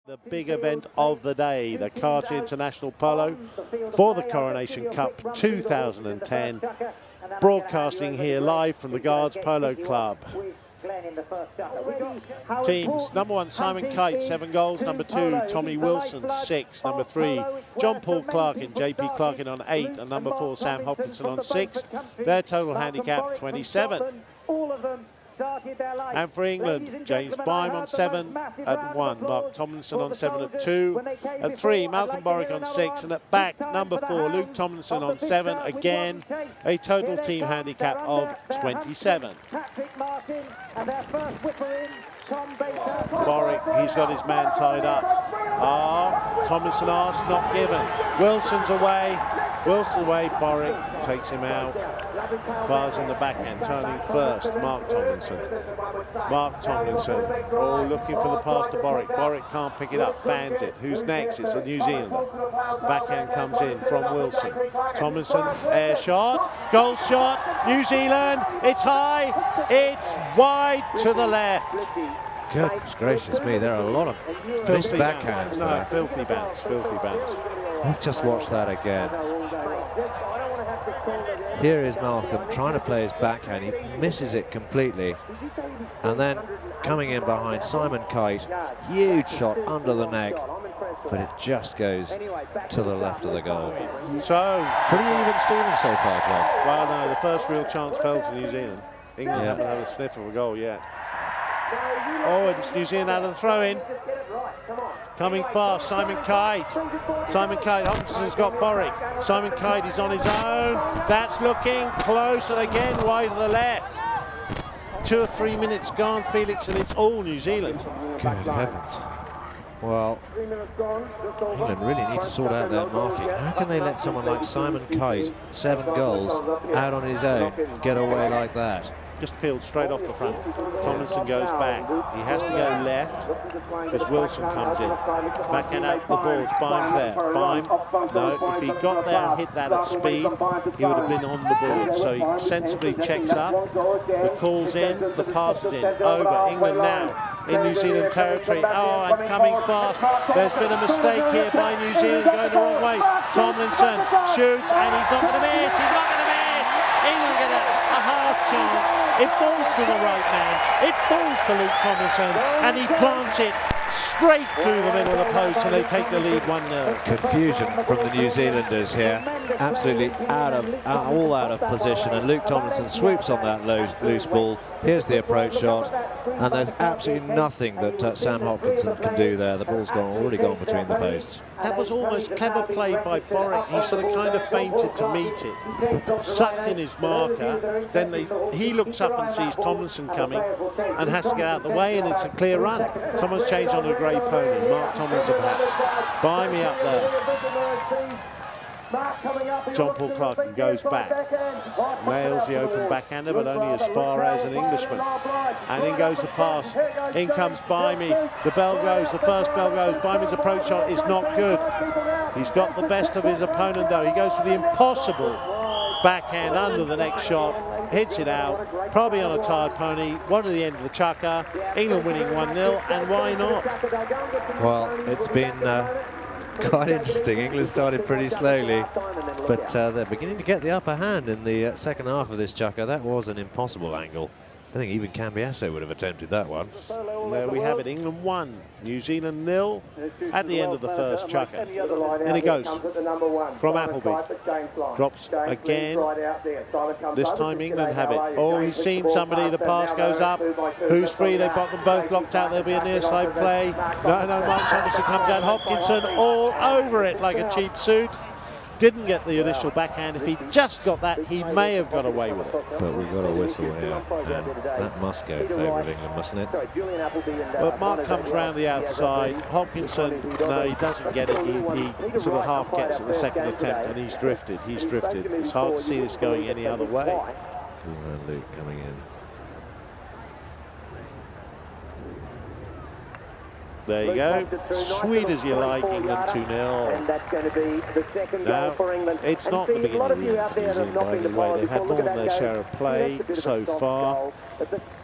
The big event of the day, the Cartier International Polo for the Coronation Cup 2010. Broadcasting here live from the Guards Polo Club. Teams: number 1, Simon Kite, 7 goals. Number 2, Tommy Wilson, 6. Number 3, John Paul Clarkin, JP Clarkin on 8. And number 4, Sam Hopkinson on 6. Their total handicap, 27. And for England, James Byam on 7 at 1, Mark Tomlinson on 7 at 2, at 3, Malcolm Borwick on 6, and at back, number 4, Luke Tomlinson on 7, again, a total team handicap of 27. Borwick, he's got his man tied up. Tomlinson asked, not given. Wilson's away, Borwick takes him out. Fires in the backhand, turning first, Mark Tomlinson, looking for the pass to Borwick. Borwick can't pick it up, fans it. Who's next? It's a New Zealander. Backhand comes in from Wilson. Tomlinson, air shot, goal shot, New Zealand, it's high, it's wide to the left. Goodness gracious me, there are a lot of missed backhands there. Filthy bounce. Let's just watch that again. Here is Malcolm trying to play his backhand. He misses it completely. And then coming in behind, Simon Kite. Huge shot under the neck. But it just goes to the left of the goal. So, pretty even steaming so far, John. Well, no, the first real chance fell to New Zealand. England haven't had a sniff of a goal yet. Oh, it's New Zealand out of the throw-in. Coming fast, Simon Kite. Hopkinson's got Borwick. Simon Kite is on his own. That's looking close, and again wide to the left. 2 or 3 minutes gone, Felix, and it's all New Zealand. Good heavens. Well, England really need to sort out their marking. How can they let someone like Simon Kite, 7 goals, out on his own, get away like that? Just peeled straight off the front. Tomlinson goes back. He has to go left because Wilson comes in. Backhand out to the balls. Byam's there. Byam, no, if he got there and hit that at speed, he would have been on the board. So he sensibly checks up. The call's in, the pass is in. Over. England now in New Zealand territory. Oh, and coming fast. There's been a mistake here by New Zealand going the wrong way. Tomlinson shoots, and he's not going to miss. England get a half chance. It falls to the right man. It falls to Luke Tomlinson, and he plants it straight through the middle of the post, and they take the lead 1-0. Confusion from the New Zealanders here. Absolutely all out of position, and Luke Tomlinson swoops on that loose ball. Here's the approach shot, and there's absolutely nothing that Sam Hopkinson can do there. The ball's already gone between the posts. That was almost clever play by Borwick. He sort of kind of feinted to meet it, sucked in his marker, then he looks up and sees Tomlinson coming and has to get out of the way, and it's a clear run. Someone's changed on a grey pony, Mark Tomlinson perhaps. Buy me up there. John Paul Clarkin goes back, nails the open backhander, but only as far as an Englishman. And in goes the pass. In comes Byam. The bell goes, the first bell goes. Byam's approach shot is not good. He's got the best of his opponent though. He goes for the impossible backhand under the next shot, hits it out, probably on a tired pony, one to the end of the chukker. England winning 1-0, and why not? Well, it's been quite interesting. England started pretty slowly, but they're beginning to get the upper hand in the second half of this chukker. That was an impossible angle. I think even Cambiasso would have attempted that one. There we have it. England 1, New Zealand 0 at the end of the first chukker. And it goes from Appleby. Drops again. This time England have it. Oh, he's seen somebody. The pass goes up. Who's free? They've got them both locked out. There'll be a near side play. No, Mark Tomlinson comes down. Hopkinson all over it like a cheap suit. Didn't get the initial backhand. If he just got that, he may have got away with it. But we've got a whistle here, and that must go in favour of England, mustn't it? Well, Mark comes round the outside. Hopkinson, no, he doesn't get it. He sort of half gets at the second attempt, and he's drifted. It's hard to see this going any other way. Luke coming in. There you go. Sweet as you like, England 2-0. And that's going to be the second goal Now, for England. it's not the beginning of the end for New Zealand, by the way. They've had more than their share of play so far.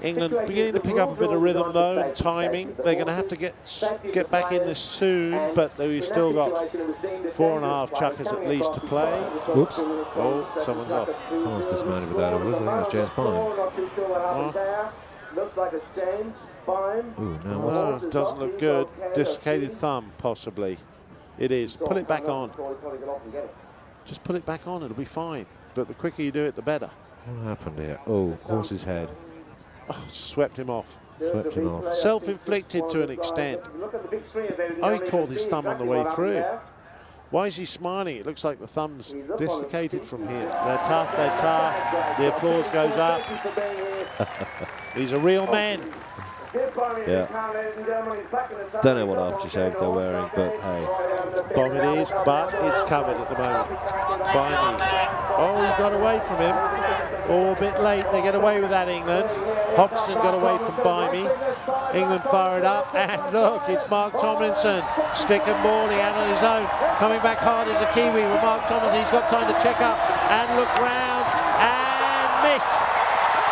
England beginning to pick up a bit of rhythm, though, and timing. They're going to have to get back in this soon, but we've still got 4.5 chuckers at least to play. Oops. Oh, someone's off. Someone's dismounted without orders. I think that's James Byrne. Looks like a James Byrne. Ooh, now what's Oh, doesn't look good. Dislocated thumb, possibly. It is. Put it back on. Just put it back on. It'll be fine. But the quicker you do it, the better. What happened here? Oh, horse's head. Oh, swept him off. Swept him off. Self-inflicted to an extent. Oh, he caught his thumb on the way through. Why is he smiling? It looks like the thumb's dislocated from here. They're tough, they're tough. The applause goes up. He's a real man. Yeah. Don't know what aftershave they're wearing, but hey. Bomb it is, but it's covered at the moment. Bimey. Oh, he got away from him. Oh, a bit late. They get away with that, England. Hobson got away from Bimey. England fire it up, and look, it's Mark Tomlinson. Stick and ball, he had on his own. Coming back hard as a Kiwi with Mark Tomlinson. He's got time to check up and look round and miss.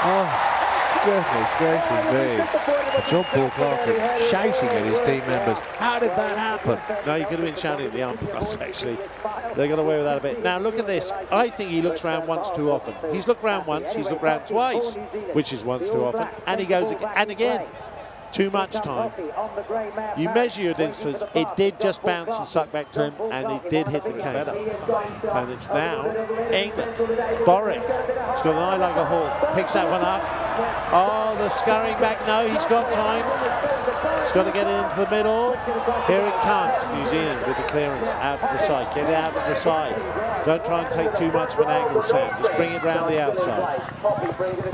Oh. Goodness gracious me. John Paul Clark shouting at his team members. How did that happen? No, you could have been shouting at the umpires, actually. They got away with that a bit. Now, look at this. I think he looks round once too often. He's looked round once, he's looked round twice, which is once too often, and he goes again and again. Too much time. You measure your distance. It did just bounce and suck back to him, and it did hit the cane. And it's now England. Boric. He's got an eye like a hawk. Picks that one up. Oh, the scurrying back. No, he's got time. He's got to get it into the middle. Here it comes. New Zealand with the clearance out to the side. Get it out to the side. Don't try and take too much of an angle, Sam. Just bring it round the outside.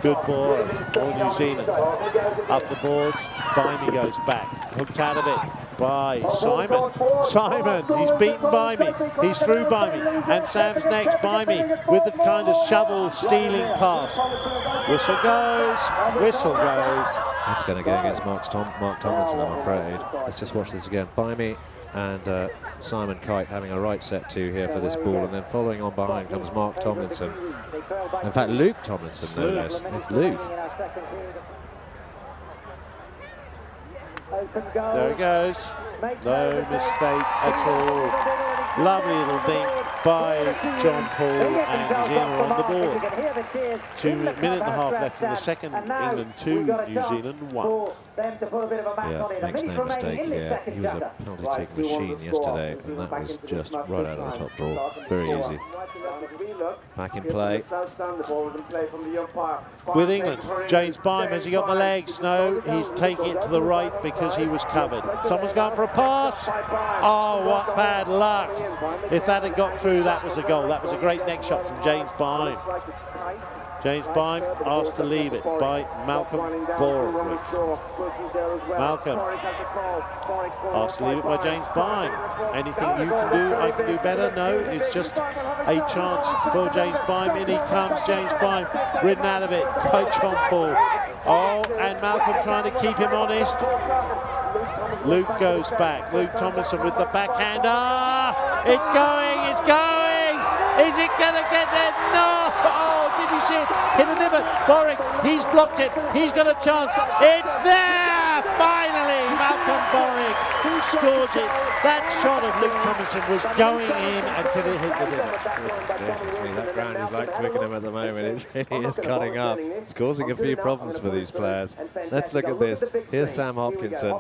Good ball for New Zealand. Up the boards. Bimey goes back. Hooked out of it by Simon. Simon, he's beaten Bimey. He's through Bimey. And Sam's next. Bimey with the kind of shovel stealing pass. Whistle goes. Whistle goes. That's going to go against Mark Tomlinson, I'm afraid. Let's just watch this again. Bimey and Simon Kite having a right set to here for this ball, and then following on behind comes Mark Tomlinson. In fact, Luke Tomlinson, no less. It's Luke. There it goes. No mistake at all. Lovely little dink by John Paul, and New Zealand are on the board. 2 minute and a half left in the second. England 2, New Zealand 1. Yeah, makes no mistake here. He was a penalty-taking machine yesterday, and that was just right out of the top drawer. Very easy. Back in play. With England, James Byrne, has he got the legs? No, he's taking it to the right because he was covered. Someone's gone for a pass. Oh, what bad luck. If that had got through, that was a goal. That was a great neck shot from James Byrne. James Byrne asked to leave it by Malcolm Borwick. Malcolm asked to leave it by James Byrne. Anything you can do, I can do better? No, it's just a chance for James Byrne. In he comes, James Byrne, ridden out of it by John Paul. Oh, and Malcolm trying to keep him honest. Luke goes back. Luke Tomlinson with the backhand. Ah, it's going, it's going. Is it going to get there? No! Oh, did you see it? Hit a divot. Boric, he's blocked it. He's got a chance. It's there! Finally, Malcolm Boric scores it. That shot of Luke Tomlinson was going in until it hit the divot. That ground is like Twickenham at the moment. It really is cutting up. It's causing a few problems for these players. Let's look at this. Here's Sam Hopkinson.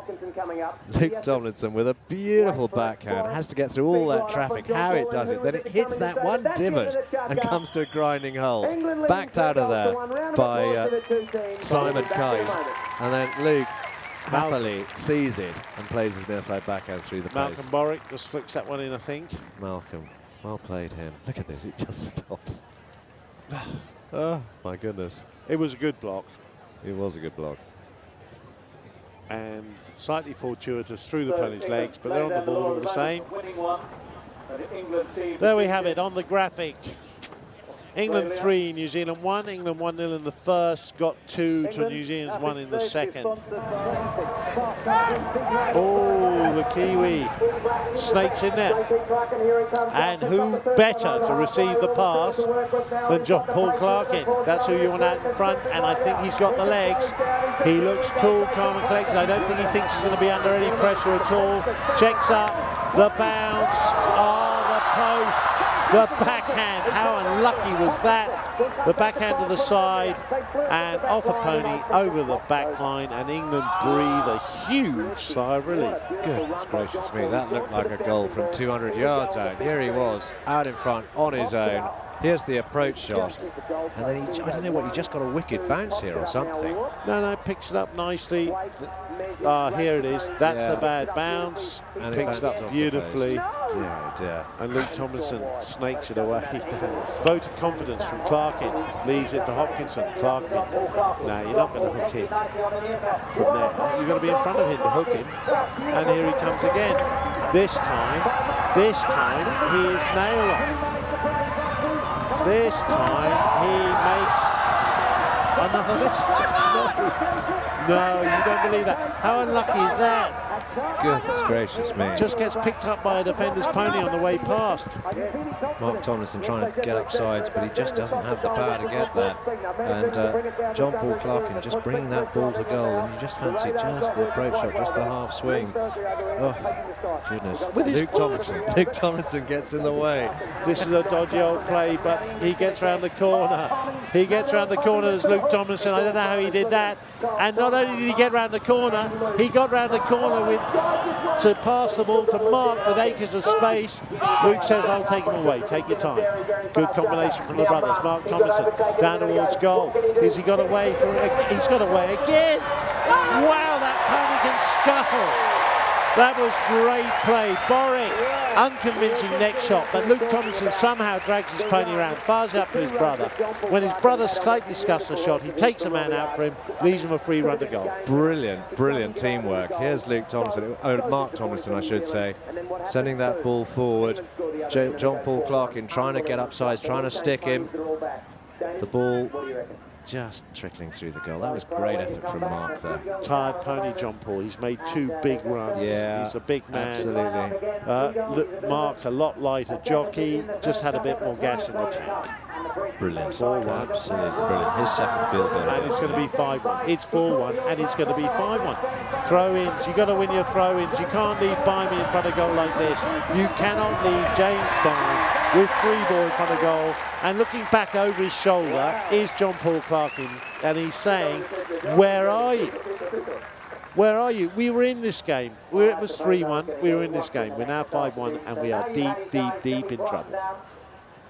Luke Tomlinson with a beautiful backhand. Has to get through all that traffic. How it does it. Then it hits that one divot and comes to a grinding hold. Backed out of there by Simon Kite. And then Luke happily sees it and plays his near side backhand through the Malcolm pace. Boric just flicks that one in, I think. Malcolm, well played him. Look at this, it just stops. Oh, my goodness. It was a good block. It was a good block. And slightly fortuitous through the opponent's legs, but they're on the board all the same. There we have it on the graphic. England 3, New Zealand 1. England 1-0 in the first, got 2 to New Zealand's 1 in the second. Oh, the Kiwi snakes in there. And who better to receive the pass than John Paul Clarkin? That's who you want out in front, and I think he's got the legs. He looks cool, calm and collected. I don't think he thinks he's going to be under any pressure at all. Checks up, the bounce, the post, the backhand. How unlucky was that? The backhand to the side and off a pony over the back line, and England breathe a huge sigh of relief. Goodness gracious me, that looked like a goal from 200 yards out. Here he was, out in front, on his own. Here's the approach shot. And then I don't know what, he just got a wicked bounce here or something. No, picks it up nicely. Here it is. That's the bad bounce. And picks it up beautifully. Dear, oh dear. And Luke Tomlinson snakes it away. Vote of confidence from Clarkin. Leaves it to Hopkinson. Clarkin. No, you're not going to hook him from there. You've got to be in front of him to hook him. And here he comes again. This time he is nailed on. This time he makes another miss. No, you don't believe that. How unlucky is that? Goodness gracious me. Just gets picked up by a defender's pony on the way past. Mark Tomlinson trying to get up sides, but he just doesn't have the power to get that. And John Paul Clarkin just bringing that ball to goal, and you just fancy just the approach shot, just the half swing. Oh, goodness. With his Luke Tomlinson gets in the way. This is a dodgy old play, but he gets round the corner. He gets round the corner as Luke Tomlinson. I don't know how he did that. And not only did he get round the corner, he got round the corner to pass the ball to Mark with acres of space. Luke says, I'll take him away. Take your time. Good combination from the brothers. Mark Tomlinson down towards goal. Has he got away from it? He's got away again. Wow, that pony can scuttle. That was great play. Boric, unconvincing neck shot, but Luke Tomlinson somehow drags his pony around, fires it up to his brother. When his brother slightly scuffs a shot, he takes a man out for him, leaves him a free run to goal. Brilliant teamwork. Here's Luke Tomlinson, Mark Tomlinson, I should say, sending that ball forward. John Paul Clarkin trying to get up sides, trying to stick him. The ball just trickling through the goal. That was great effort from Mark there. Tired pony, John Paul. He's made 2 big runs. Yeah, he's a big man. Absolutely. Mark, a lot lighter jockey, just had a bit more gas in the tank. Brilliant. 4-1. Absolutely brilliant. His second field goal. And it's going to be 5-1. It's 4-1 and it's going to be 5-1. Throw-ins, you've got to win your throw-ins. You can't leave Bimey in front of goal like this. You cannot leave James Bond with free ball in front of goal. And looking back over his shoulder is John Paul Clarkin, and he's saying, where are you? Where are you? We were in this game. It was 3-1. We were in this game. We're now 5-1, and we are deep in trouble.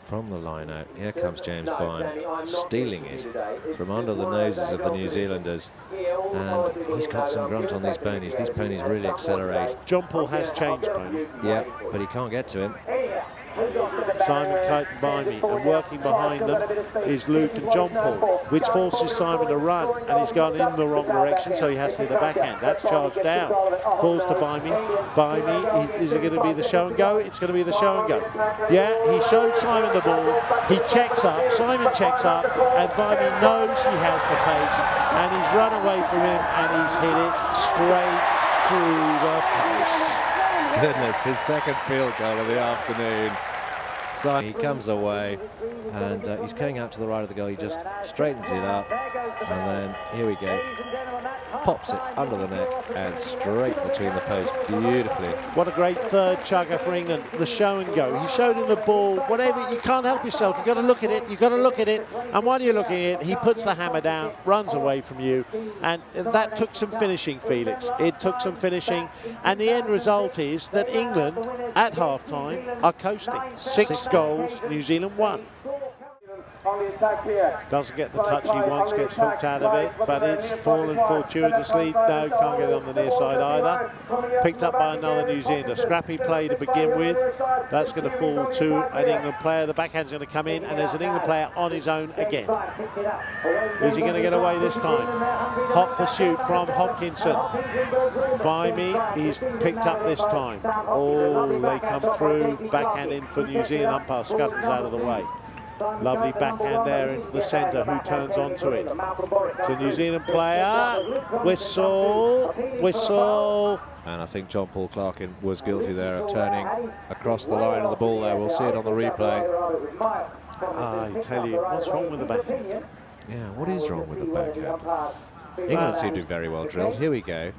From the line out, here comes James Byrne, stealing it from under the noses of the New Zealanders. And he's got some grunt on these ponies. These ponies really accelerate. John Paul has changed, pony. Yeah, but he can't get to him. Simon Kite and Bimey, and working behind them is Luke and John Paul, which forces Simon to run, and he's gone in the wrong direction, so he has to hit a backhand. That's charged down. Falls to Bimey. Bimey, is it going to be the show and go? It's going to be the show and go. Yeah, he showed Simon the ball. He checks up. Simon checks up, and Bimey knows he has the pace, and he's run away from him, and he's hit it straight through the post. Goodness, his second field goal of the afternoon. So he comes away, and he's coming out to the right of the goal. He just straightens it up, and then here we go. Pops it under the neck and straight between the posts beautifully. What a great third chugger for England. The show and go. He showed him the ball. Whatever, you can't help yourself. You've got to look at it. You've got to look at it. And while you're looking at it, he puts the hammer down, runs away from you. And that took some finishing, Felix. It took some finishing. And the end result is that England, at half-time, are coasting. Six goals, New Zealand 1. Doesn't get the touch he wants, gets hooked out of it, but it's fallen fortuitously. No, can't get it on the near side either. Picked up by another New Zealander. Scrappy play to begin with. That's going to fall to an England player. The backhand's going to come in, and there's an England player on his own again. Is he going to get away this time? Hot pursuit from Hopkinson. Bimey, he's picked up this time. Oh, they come through. Backhand in for New Zealand. Umpire scuttles out of the way. Lovely backhand there into the centre. Who turns onto it? It's a New Zealand player. Whistle, whistle. And I think John Paul Clarkin was guilty there of turning across the line of the ball there. We'll see it on the replay. I tell you, what's wrong with the backhand? Yeah, what is wrong with the backhand? England seem to be very well drilled. Here we go.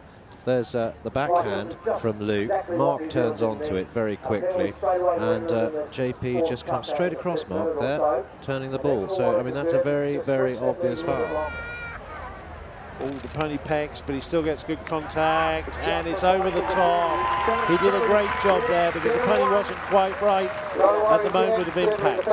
There's the backhand from Luke. Mark turns onto it very quickly, and JP just comes straight across Mark there, turning the ball. So, I mean, that's a very, very obvious foul. All the pony pegs, but he still gets good contact, and it's over the top. He did a great job there because the pony wasn't quite right at the moment of impact.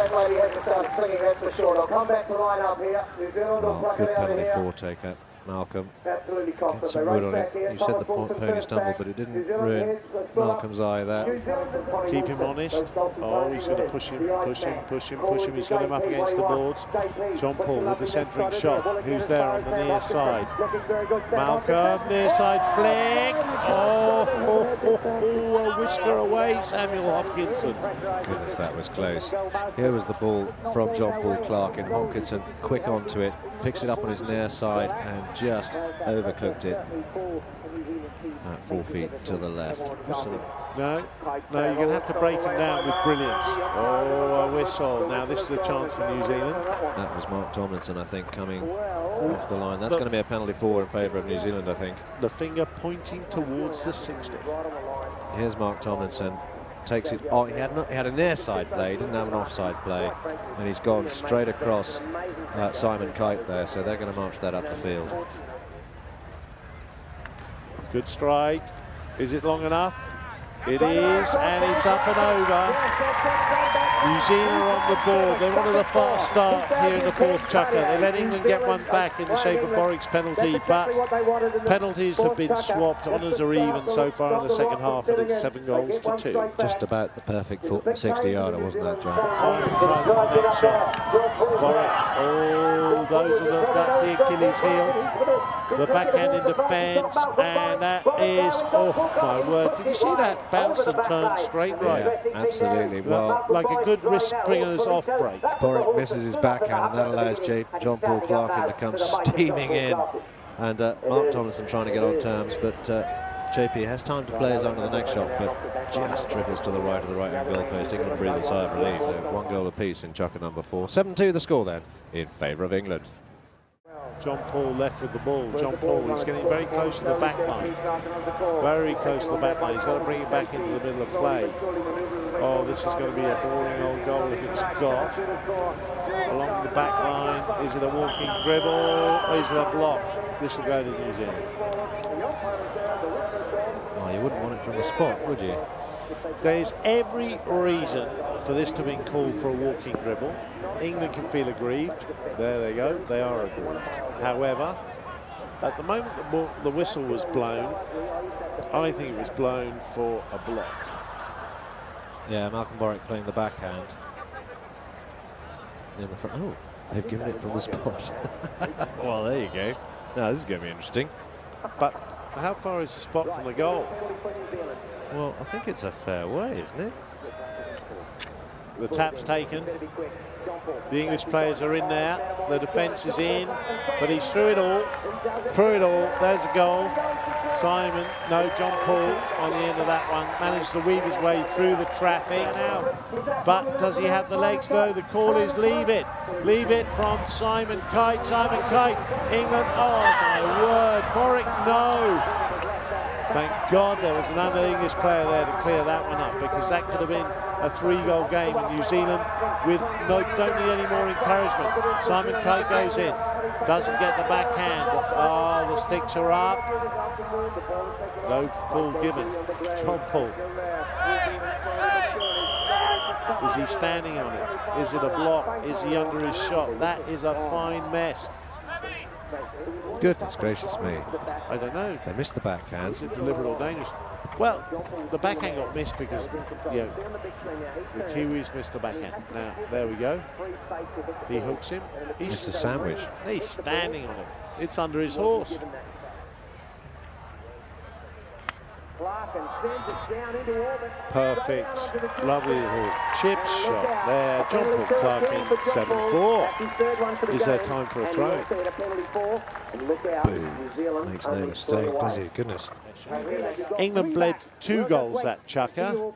Oh, good penalty for taker. Malcolm gets some wood on it. You said the pony stumbled, but it didn't ruin Malcolm's eye there. Keep him honest. Oh, he's going to push him, push him, push him, push him. He's got him up against the boards. John Paul with the centering shot. Who's there on the near side? Malcolm, near side flick. Oh, a whisker away, Samuel Hopkinson. Goodness, that was close. Here was the ball from John Paul Clark, and Hopkinson quick onto it, picks it up on his near side and just overcooked it at 4 feet to the left. No, you're going to have to break him down with brilliance. Oh, a whistle. Now this is a chance for New Zealand. That was Mark Tomlinson, I think, coming off the line. That's going to be a penalty for in favour of New Zealand, I think. The finger pointing towards the 60. Here's Mark Tomlinson. Takes it. Oh, he had a near side play. He didn't have an offside play, and he's gone straight across Simon Kite there. So they're going to march that up the field. Good strike. Is it long enough? It is, and it's up and over. New Zealand are on the board. They wanted a fast start here in the fourth chukker. They let England get one back in the shape of Borwick's penalty, but penalties have been swapped. Honours are even so far in the second half, and it's 7-2. Just about the perfect 60-yarder, wasn't that, John? Next shot. Borwick. Oh, that's the Achilles heel. The backhand in defence, and that is, oh my word. Did you see that bounce and turn straight right? Yeah, absolutely. Well, like a good wrist springer's off break. Borwick misses his backhand, and that allows John Paul Clarkin to come steaming in. And Mark Tomlinson trying to get on terms, but JP has time to play his on to the next shot, but just dribbles to the right-hand goal post. England breathe a sigh of relief. So 1 goal apiece in chukker number 4. 7-2 the score then, in favour of England. John Paul left with the ball. John Paul is getting very close to the back line. Very close to the back line. He's got to bring it back into the middle of play. Oh, this is going to be a boring old goal if it's got. Along the back line. Is it a walking dribble? Or is it a block? This will go to New Zealand. Oh, you wouldn't want it from the spot, would you? There's every reason for this to be called for a walking dribble. England can feel aggrieved. There they go. They are aggrieved. However, at the moment the whistle was blown, I think it was blown for a block. Yeah, Malcolm Borwick playing the backhand. In the front. Oh, they've given it from the spot. Well, there you go. Now this is going to be interesting. But how far is the spot from the goal? Well, I think it's a fair way, isn't it? The tap's taken. The English players are in there. The defence is in, but he's through it all. Through it all. There's a goal. Simon, no, John Paul on the end of that one. Managed to weave his way through the traffic now. But does he have the legs though? The call is leave it. Leave it from Simon Kite. Simon Kite. England. Oh my word. Borwick, no. Thank God there was another English player there to clear that one up, because that could have been a 3-goal game in New Zealand with don't need any more encouragement. Simon Kite goes in, doesn't get the backhand. Oh, the sticks are up. No call given. John Paul. Is he standing on it? Is it a block? Is he under his shot? That is a fine mess. Goodness gracious me. I don't know. They missed the backhand. Is it deliberate or dangerous? Well, the backhand got missed because the Kiwis missed the backhand. Now, there we go. He hooks him. It's a sandwich. He's standing on it. It's under his horse. Perfect. Lovely little chip shot there. John Paul Clark in 7-4. Is there time for a throw? Boom. Makes no mistake, does he? Goodness. England bled 2 goals that chucker,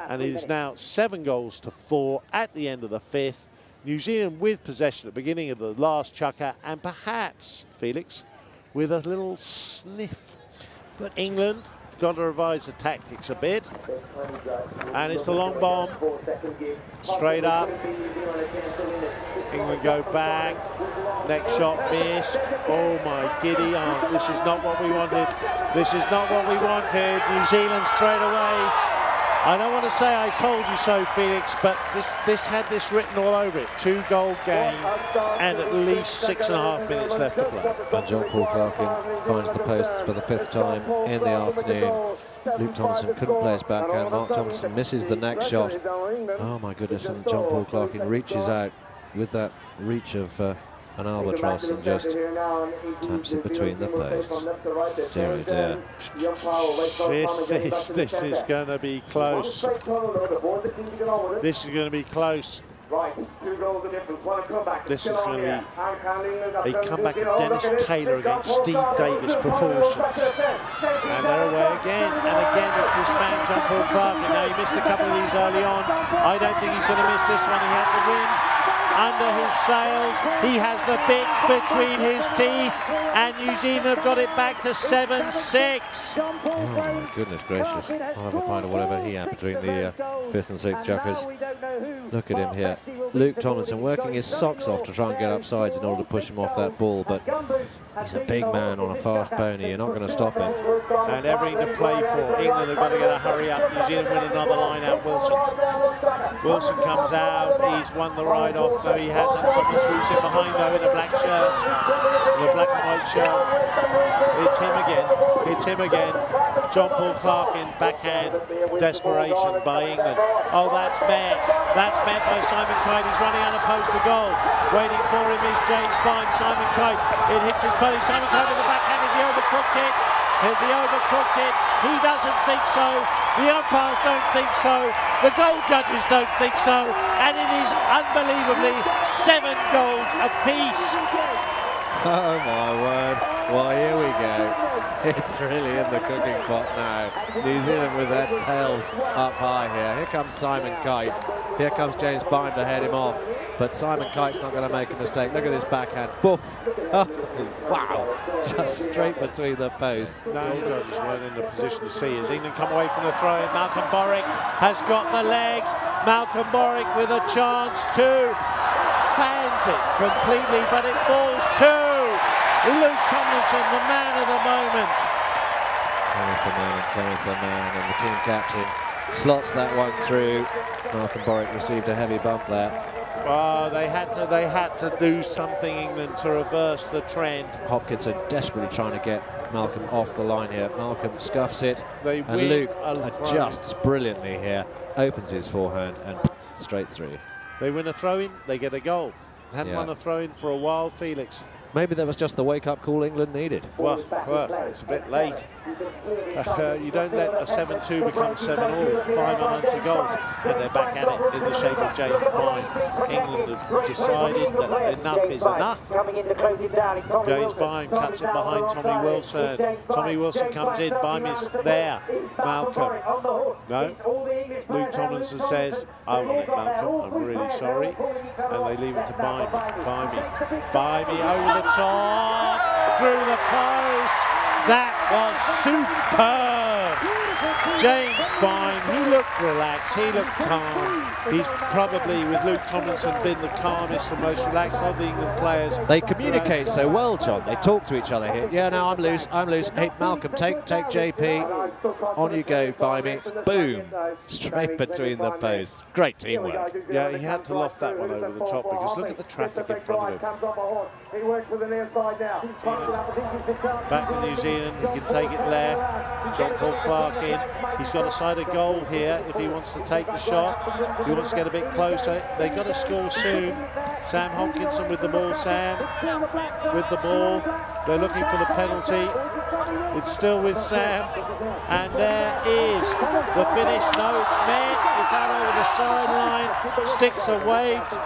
and it is now 7 goals to 4 at the end of the 5th. New Zealand with possession at the beginning of the last chucker, and perhaps, Felix, with a little sniff. But England got to revise the tactics a bit. And it's the long bomb. Straight up. England go back. Next shot missed. Oh my giddy aunt. This is not what we wanted. This is not what we wanted. New Zealand straight away. I don't want to say I told you so, Felix, but this had this written all over it. 2-goal game and at least 6.5 minutes left to play. And John Paul Clarkin finds the posts for the 5th time in the afternoon. Luke Tomlinson couldn't play his backhand. Mark Tomlinson misses the next shot. Oh my goodness, and John Paul Clarkin reaches out with that reach of an albatross and just taps it between the posts. Dear, oh dear. This is going to be close. This is going to be close. This is going to be a comeback of Dennis Taylor against Steve Davis proportions. And they're away again. And again, it's this man, John Paul Clark. And now he missed a couple of these early on. I don't think he's going to miss this one. He has the win under his sails. He has the bit between his teeth, and New Zealand have got it back to 7-6. Oh my goodness gracious. I'll have a pint of whatever he had between the 5th and 6th chuckers. Look at him here. Luke Tomlinson working his socks off to try and get up sides in order to push him off that ball, but he's a big man on a fast pony. You're not going to stop him. And everything to play for. England have got to get a hurry up. New Zealand win another line out. Wilson comes out. He's won the ride off. No, he hasn't. Someone sweeps him behind, though, in a black shirt. In a black and white shirt. It's him again. It's him again. John Paul Clark in backhand desperation by England. Oh, that's met. That's met by Simon Kite. He's running unopposed to goal. Waiting for him is James Byrne. Simon Kite. It hits his pony. Simon Kite with the backhand. Has he overcooked it? Has he overcooked it? He doesn't think so. The umpires don't think so. The goal judges don't think so. And it is unbelievably 7 goals apiece. Oh my word. Well, here we go. It's really in the cooking pot now. New Zealand with their tails up high here. Here comes Simon Kite. Here comes James Byrne to head him off. But Simon Kite's not going to make a mistake. Look at this backhand. Boof. Oh, wow. Just straight between the posts. No, judges weren't in the position to see as England come away from the throw-in. Malcolm Borwick has got the legs. Malcolm Borwick with a chance to fans it completely, but it falls to Luke Tomlinson, the man of the moment. Kenneth the man, and the team captain slots that one through. Malcolm Borwick received a heavy bump there. Oh, they had to do something, England, to reverse the trend. Hopkinson desperately trying to get Malcolm off the line here. Malcolm scuffs it, and Luke adjusts brilliantly here, opens his forehand and straight through. They win a throw-in, they get a goal. Hadn't won a throw-in for a while, Felix. Maybe that was just the wake-up call England needed. Well, it's a bit late. You don't let a 7-2 become 7-all. 5 unanswered goals, and they're back at it in the shape of James Byrne. England have decided that enough is enough. James Byrne cuts it behind Tommy Wilson. Tommy Wilson comes in. Byrne is there. Malcolm. No. Luke Tomlinson says, I want it, Malcolm. I'm really sorry. And they leave it to Byrne. Byrne over the top, through the post. That was superb. James Byrne, he looked relaxed, he looked calm. He's probably, with Luke Tomlinson, been the calmest and most relaxed of the England players. They communicate so well, John. They talk to each other here. Yeah, no, I'm loose. Hey, Malcolm, take JP. On you go, by me. Boom. Straight between the posts. Great teamwork. Yeah, he had to loft that one over the top because look at the traffic in front of him. Back with New Zealand, he can take it left. John Paul Clark in. He's got a side of goal here if he wants to take the shot. He wants to get a bit closer. They've got to score soon. Sam Hopkinson with the ball. Sam with the ball. They're looking for the penalty. It's still with Sam. And there is the finish. No, it's met. It's out over the sideline. Sticks are waved.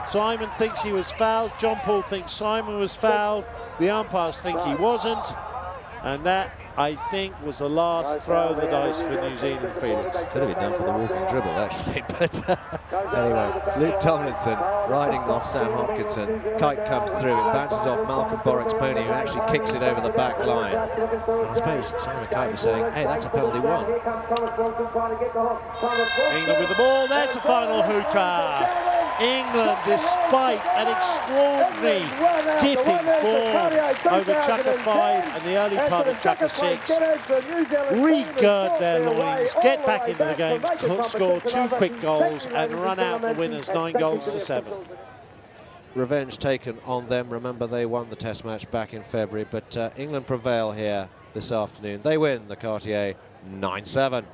Simon thinks he was fouled. John Paul thinks Simon was fouled. The umpires think he wasn't. And that, I think, was the last throw of the dice for New Zealand, Felix. Could have been done for the walking dribble, actually. But anyway, Luke Tomlinson riding off Sam Hopkinson. Kite comes through, it bounces off Malcolm Borwick's pony, who actually kicks it over the back line. And I suppose Simon Kite was saying, hey, that's a penalty one. England with the ball. There's the final hooter. England, despite an extraordinary dip in form over Chukka 5 and the early part of Chukka 6, regird their loins, get back into the game, score 2 quick goals and run out the winners 9-7. Revenge taken on them. Remember, they won the Test match back in February, but England prevail here this afternoon. They win the Cartier 9-7.